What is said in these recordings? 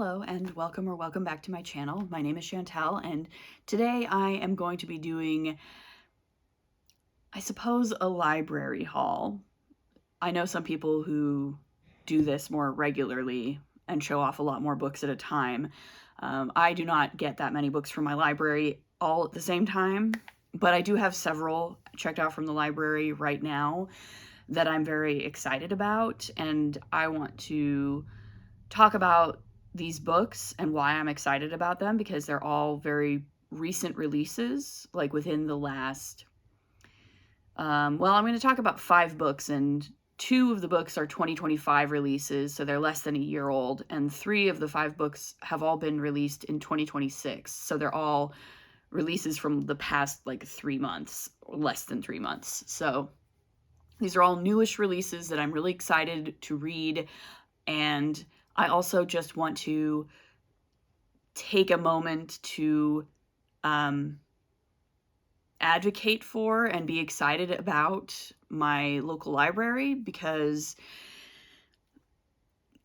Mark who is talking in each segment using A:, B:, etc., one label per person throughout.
A: Hello and welcome back to my channel. My name is Chantel and today I am going to be doing, I suppose, a library haul. I know some people who do this more regularly and show off a lot more books at a time. I do not get that many books from my library all at the same time, but I do have several checked out from the library right now that I'm very excited about, and I want to talk about these books and why I'm excited about them because they're all very recent releases, like within the last, I'm going to talk about 5 books, and 2 of the books are 2025 releases, so they're less than a year old, and 3 of the 5 books have all been released in 2026, so they're all releases from the past, 3 months, or less than 3 months. So these are all newish releases that I'm really excited to read, and I also just want to take a moment to advocate for and be excited about my local library, because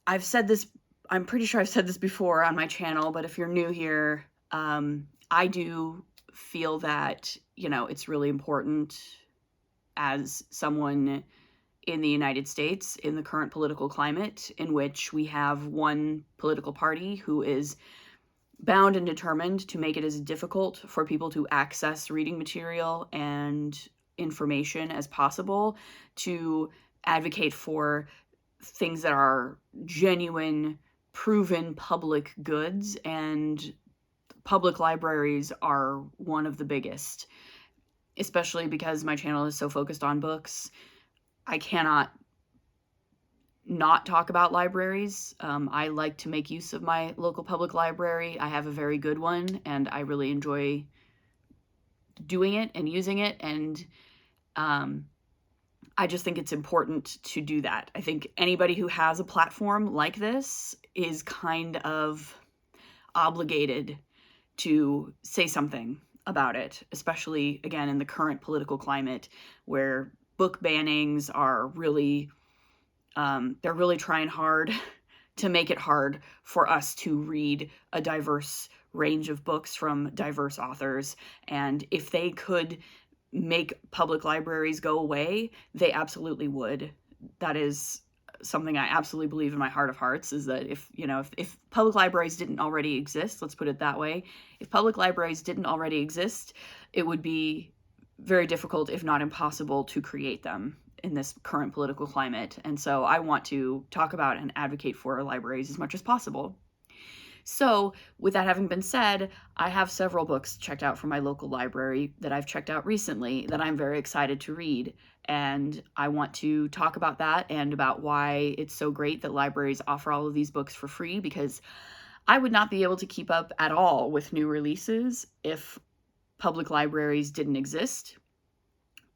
A: I've said this, I'm pretty sure I've said this before on my channel, but if you're new here, I do feel that, it's really important as someone in the United States, in the current political climate, in which we have one political party who is bound and determined to make it as difficult for people to access reading material and information as possible, to advocate for things that are genuine, proven public goods, and public libraries are one of the biggest, especially because my channel is so focused on books. I cannot not talk about libraries. I like to make use of my local public library. I have a very good one, and I really enjoy doing it and using it, and I just think it's important to do that. I think anybody who has a platform like this is kind of obligated to say something about it, especially, again, in the current political climate where book bannings are really, they're really trying hard to make it hard for us to read a diverse range of books from diverse authors. And if they could make public libraries go away, they absolutely would. That is something I absolutely believe in my heart of hearts, is that if public libraries didn't already exist, let's put it that way, if public libraries didn't already exist, it would be very difficult, if not impossible, to create them in this current political climate. And so I want to talk about and advocate for libraries as much as possible. So with that having been said, I have several books checked out from my local library that I've checked out recently that I'm very excited to read. And I want to talk about that and about why it's so great that libraries offer all of these books for free, because I would not be able to keep up at all with new releases if public libraries didn't exist,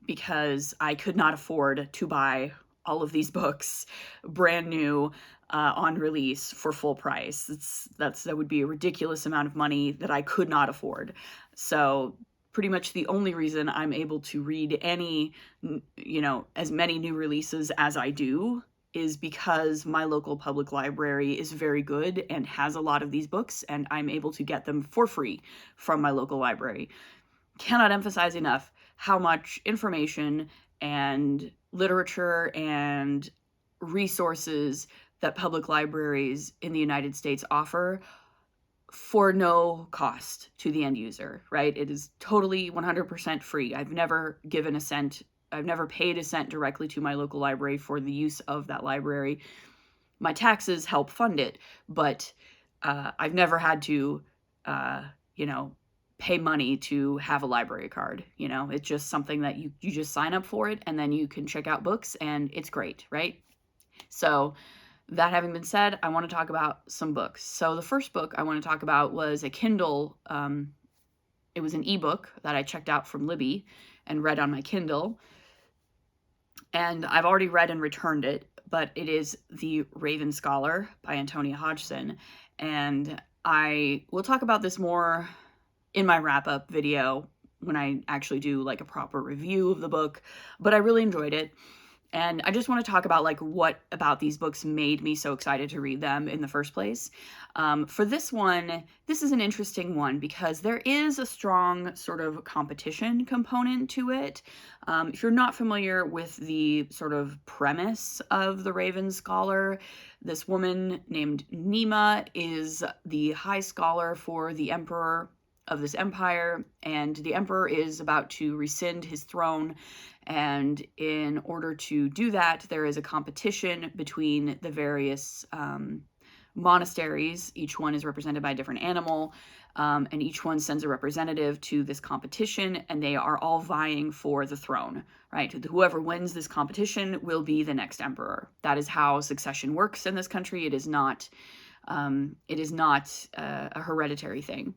A: because I could not afford to buy all of these books brand new on release for full price. That would be a ridiculous amount of money that I could not afford. So pretty much the only reason I'm able to read as many new releases as I do is because my local public library is very good and has a lot of these books, and I'm able to get them for free from my local library. Cannot emphasize enough how much information and literature and resources that public libraries in the United States offer for no cost to the end user, right? It is totally 100% free. I've never given a cent, I've never paid a cent directly to my local library for the use of that library. My taxes help fund it, but I've never had to, pay money to have a library card. It's just something that you just sign up for it, and then you can check out books, and it's great, right? So that having been said, I want to talk about some books. So the first book I want to talk about was a Kindle, it was an ebook that I checked out from Libby and read on my Kindle, and I've already read and returned it, but it is The Raven Scholar by Antonia Hodgson, and I will talk about this more in my wrap-up video when I actually do a proper review of the book, but I really enjoyed it. And I just want to talk about like what about these books made me so excited to read them in the first place. For this one, this is an interesting one because there is a strong sort of competition component to it. If you're not familiar with the sort of premise of The Raven Scholar, this woman named Nima is the high scholar for the emperor of this empire, and the emperor is about to rescind his throne. And in order to do that, there is a competition between the various monasteries. Each one is represented by a different animal, and each one sends a representative to this competition, and they are all vying for the throne, right? Whoever wins this competition will be the next emperor. That is how succession works in this country. It is not a hereditary thing.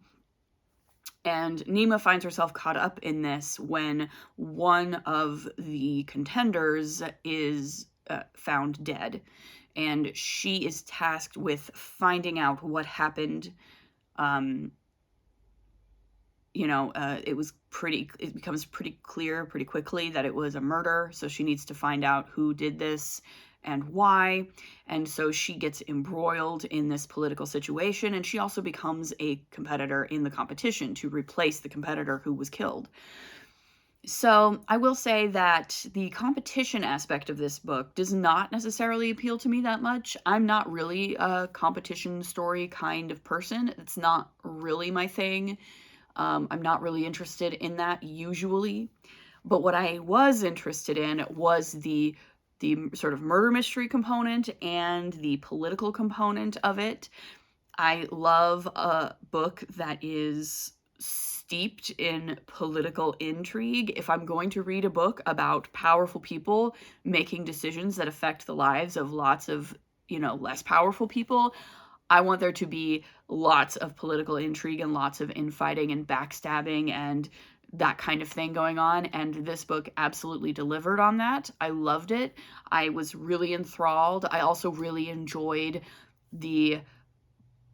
A: And Nima finds herself caught up in this when one of the contenders is found dead. And she is tasked with finding out what happened. It becomes pretty clear pretty quickly that it was a murder. So she needs to find out who did this and why. And so she gets embroiled in this political situation, and she also becomes a competitor in the competition to replace the competitor who was killed. So I will say that the competition aspect of this book does not necessarily appeal to me that much. I'm not really a competition story kind of person. It's not really my thing. I'm not really interested in that usually. But what I was interested in was the sort of murder mystery component and the political component of it. I love a book that is steeped in political intrigue. If I'm going to read a book about powerful people making decisions that affect the lives of lots of, less powerful people, I want there to be lots of political intrigue and lots of infighting and backstabbing and that kind of thing going on, and this book absolutely delivered on that. I loved it. I was really enthralled. I also really enjoyed the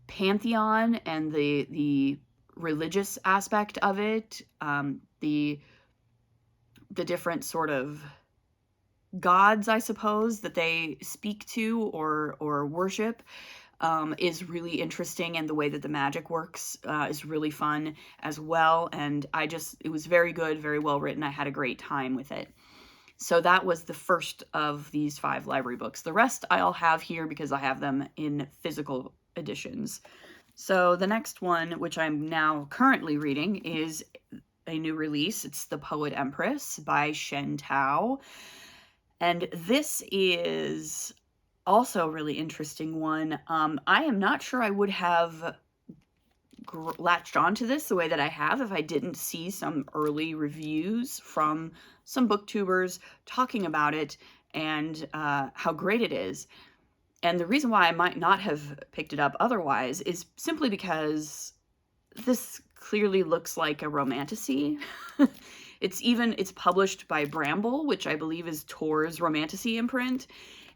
A: pantheon and the religious aspect of it, the different sort of gods, I suppose, that they speak to or worship. Is really interesting, and the way that the magic works is really fun as well. And it was very good, very well written. I had a great time with it. So that was the first of these 5 library books. The rest I'll have here because I have them in physical editions. So the next one, which I'm now currently reading, is a new release. It's The Poet Empress by Shen. And this is also a really interesting one. I am not sure I would have latched onto this the way that I have if I didn't see some early reviews from some booktubers talking about it and how great it is. And the reason why I might not have picked it up otherwise is simply because this clearly looks like a romantasy. It's published by Bramble, which I believe is Tor's romantasy imprint.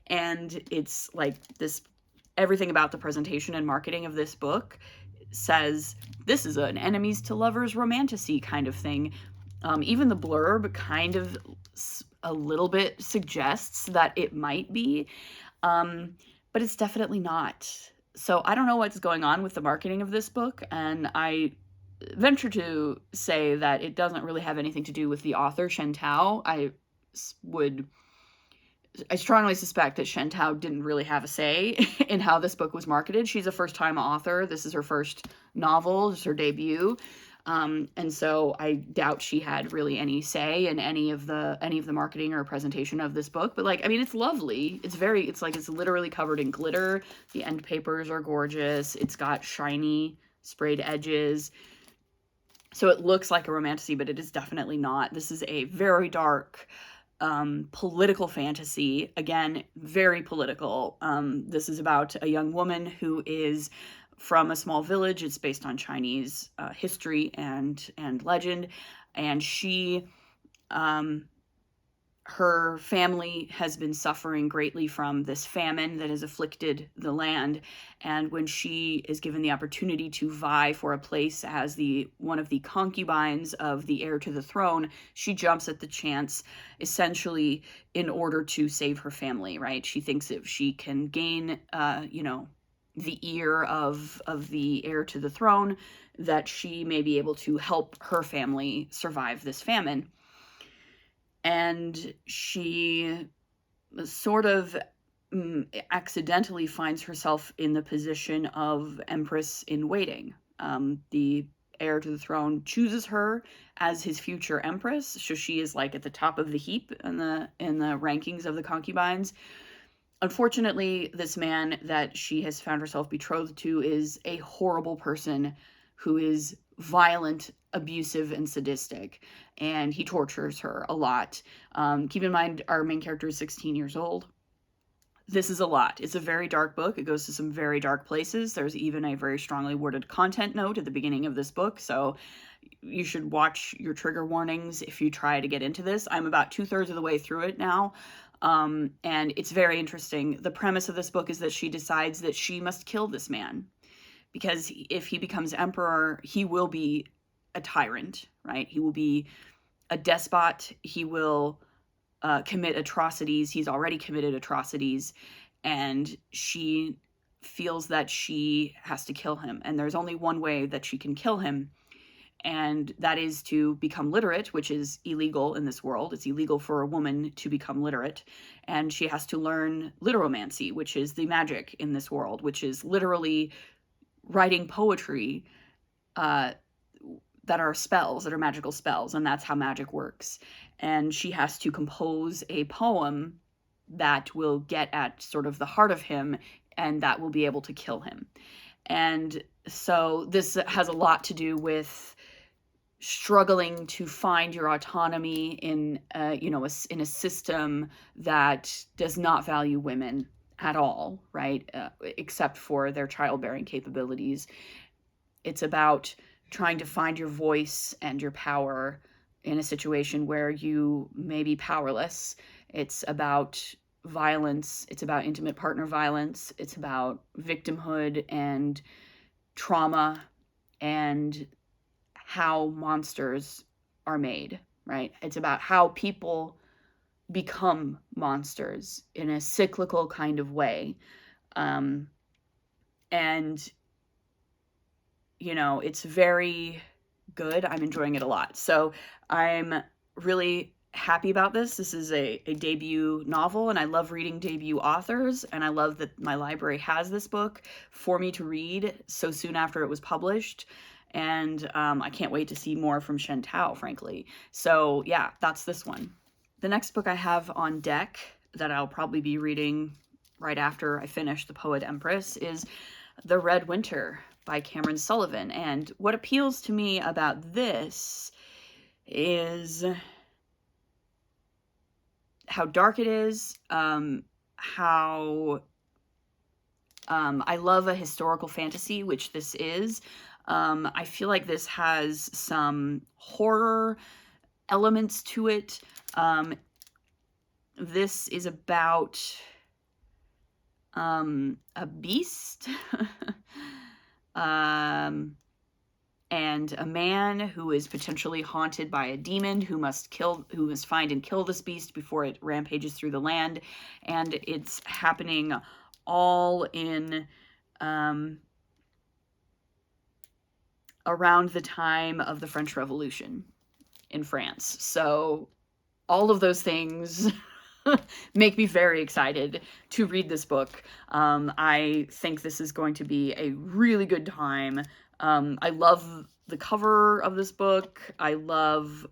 A: And it's like this, everything about the presentation and marketing of this book says this is an enemies to lovers romantasy kind of thing. Even the blurb kind of a little bit suggests that it might be, but it's definitely not. So I don't know what's going on with the marketing of this book, and I venture to say that it doesn't really have anything to do with the author, Shen. I strongly suspect that Shen didn't really have a say in how this book was marketed. She's a first-time author. This is her first novel. This is her debut. And so I doubt she had really any say in any of the marketing or presentation of this book. But it's lovely. It's literally covered in glitter. The end papers are gorgeous. It's got shiny sprayed edges. So it looks like a romantasy, but it is definitely not. This is a very dark, political fantasy. Again, very political. This is about a young woman who is from a small village. It's based on Chinese history and legend, and she her family has been suffering greatly from this famine that has afflicted the land, and when she is given the opportunity to vie for a place as one of the concubines of the heir to the throne, she jumps at the chance, essentially in order to save her family, right? She thinks if she can gain the ear of the heir to the throne, that she may be able to help her family survive this famine. And she sort of accidentally finds herself in the position of Empress in waiting. The heir to the throne chooses her as his future Empress, so she is like at the top of the heap in the rankings of the concubines. Unfortunately, this man that she has found herself betrothed to is a horrible person who is violent, abusive, and sadistic, and he tortures her a lot. Keep in mind, our main character is 16 years old. This is a lot. It's a very dark book. It goes to some very dark places. There's even a very strongly worded content note at the beginning of this book, so you should watch your trigger warnings if you try to get into this. I'm about 2/3 of the way through it now. And it's very interesting. The premise of this book is that she decides that she must kill this man, because if he becomes emperor, he will be a tyrant, right? He will be a despot. He will commit atrocities. He's already committed atrocities, and she feels that she has to kill him. And there's only one way that she can kill him, and that is to become literate, which is illegal in this world. It's illegal for a woman to become literate, and she has to learn literomancy, which is the magic in this world, which is literally writing poetry that are spells, that are magical spells, and that's how magic works. And she has to compose a poem that will get at sort of the heart of him, and that will be able to kill him. And so this has a lot to do with struggling to find your autonomy in in a system that does not value women at all, right? Except for their childbearing capabilities. It's about trying to find your voice and your power in a situation where you may be powerless. It's about violence. It's about intimate partner violence. It's about victimhood and trauma and how monsters are made, right? It's about how people become monsters in a cyclical kind of way. And, it's very good. I'm enjoying it a lot. So I'm really happy about this. This is a debut novel, and I love reading debut authors, and I love that my library has this book for me to read so soon after it was published. And I can't wait to see more from Shen, frankly. So yeah, that's this one. The next book I have on deck that I'll probably be reading right after I finish The Poet Empress is The Red Winter by Cameron Sullivan. And what appeals to me about this is how dark it is, how I love a historical fantasy, which this is. I feel like this has some horror elements to it. This is about a beast and a man who is potentially haunted by a demon who must find and kill this beast before it rampages through the land. And it's happening all in around the time of the French Revolution in France. So all of those things make me very excited to read this book. I think this is going to be a really good time. I love the cover of this book. I love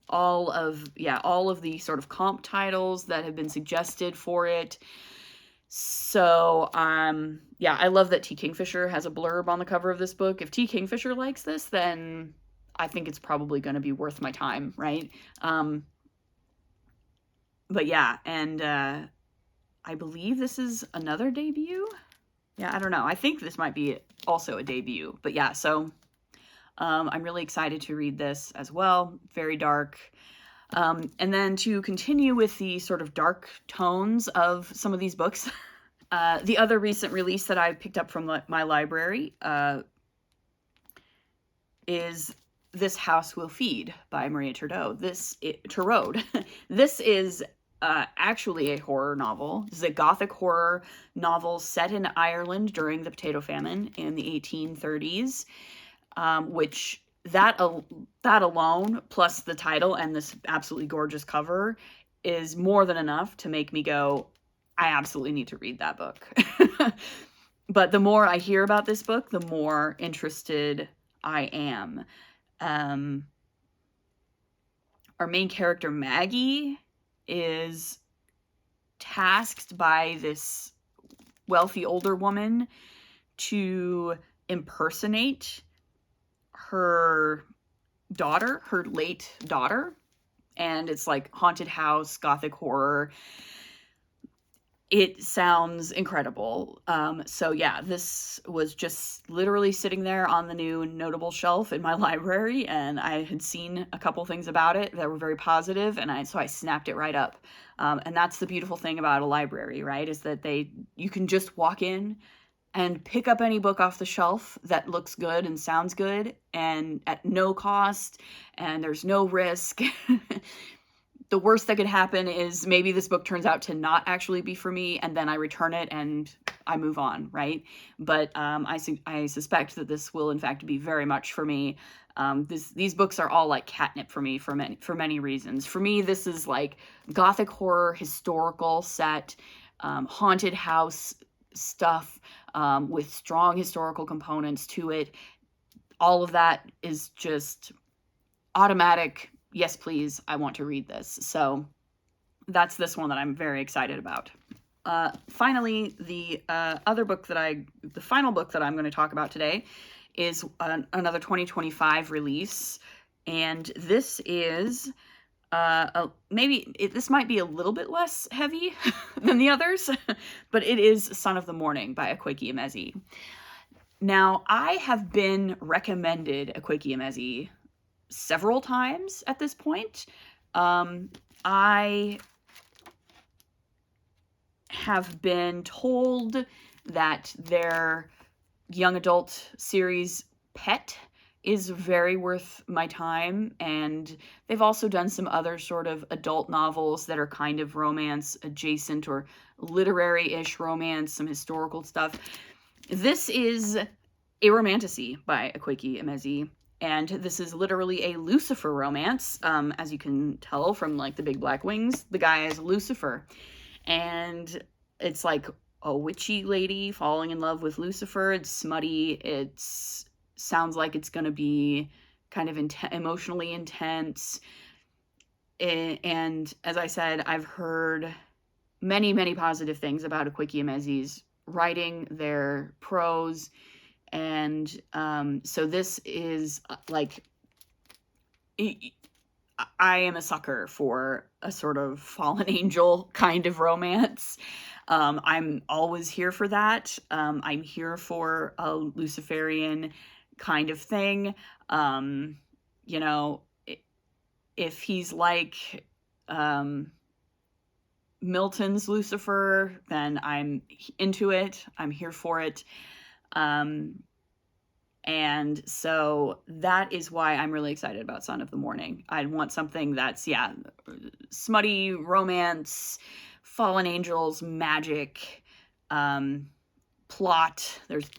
A: all of the sort of comp titles that have been suggested for it. So, I love that T. Kingfisher has a blurb on the cover of this book. If T. Kingfisher likes this, then I think it's probably going to be worth my time, right? But yeah, and I believe this is another debut. Yeah, I don't know. I think this might be also a debut. But yeah, so I'm really excited to read this as well. Very dark. And then to continue with the sort of dark tones of some of these books, the other recent release that I picked up from my library is This House Will Feed by Maria Tureaud. Tureaud. This is actually a horror novel. This is a gothic horror novel set in Ireland during the potato famine in the 1830s, which that alone, plus the title and this absolutely gorgeous cover, is more than enough to make me go, I absolutely need to read that book. But the more I hear about this book, the more interested I am. Our main character, Maggie, is tasked by this wealthy older woman to impersonate her daughter, her late daughter. And it's like haunted house, gothic horror. It sounds incredible. So yeah, this was just literally sitting there on the new notable shelf in my library, and I had seen a couple things about it that were very positive, and so I snapped it right up. And that's the beautiful thing about a library, right? Is that you can just walk in and pick up any book off the shelf that looks good and sounds good, and at no cost, and there's no risk. The worst that could happen is maybe this book turns out to not actually be for me, and then I return it and I move on, right? But I suspect that this will in fact be very much for me. These books are all like catnip for me for many reasons. For me, this is like gothic horror, historical set, haunted house stuff with strong historical components to it. All of that is just automatic. Yes, please, I want to read this. So that's this one that I'm very excited about. Finally, the final book that I'm going to talk about today is another 2025 release. And this is, this might be a little bit less heavy than the others, but it is Son of the Morning by Akwaeki Emezi. Now, I have been recommended Akwaeki Emezi several times at this point. I have been told that their young adult series Pet is very worth my time, and they've also done some other sort of adult novels that are kind of romance adjacent or literary-ish romance, some historical stuff. This is a romantasy by Akwaeki Emezi. And this is literally a Lucifer romance, as you can tell from like the big black wings. The guy is Lucifer, and it's like a witchy lady falling in love with Lucifer. It's smutty. It sounds like it's going to be kind of emotionally intense. And as I said, I've heard many, many positive things about Akwaeki Emezi's writing, their prose. And so this is like, I am a sucker for a sort of fallen angel kind of romance. I'm always here for that. I'm here for a Luciferian kind of thing. You know, if he's like Milton's Lucifer, then I'm into it. I'm here for it. And so that is why I'm really excited about Son of the Morning. I want something that's, smutty romance, fallen angels, magic, plot. There's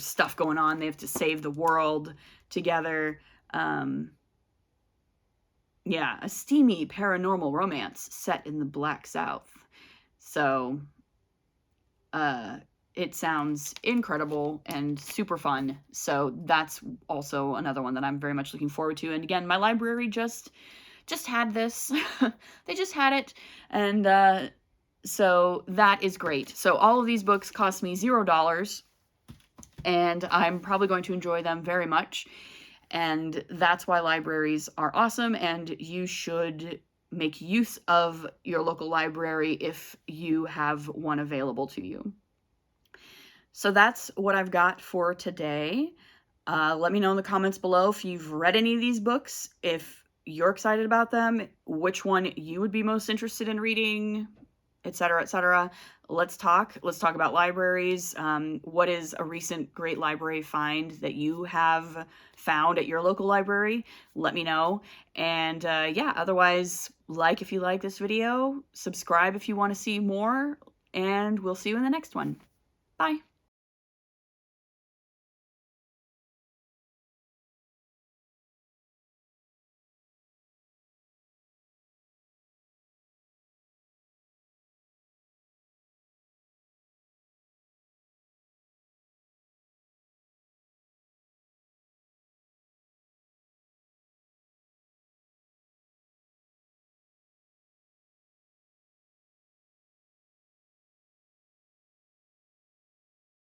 A: stuff going on. They have to save the world together. A steamy paranormal romance set in the Black South. So, it sounds incredible and super fun. So that's also another one that I'm very much looking forward to. And again, my library just had this. They just had it. And so that is great. So all of these books cost me $0, and I'm probably going to enjoy them very much. And that's why libraries are awesome, and you should make use of your local library if you have one available to you. So that's what I've got for today. Let me know in the comments below if you've read any of these books, if you're excited about them, which one you would be most interested in reading, etc., etc. Let's talk. Let's talk about libraries. What is a recent great library find that you have found at your local library? Let me know. And yeah, otherwise, like if you like this video, subscribe if you want to see more, and we'll see you in the next one. Bye.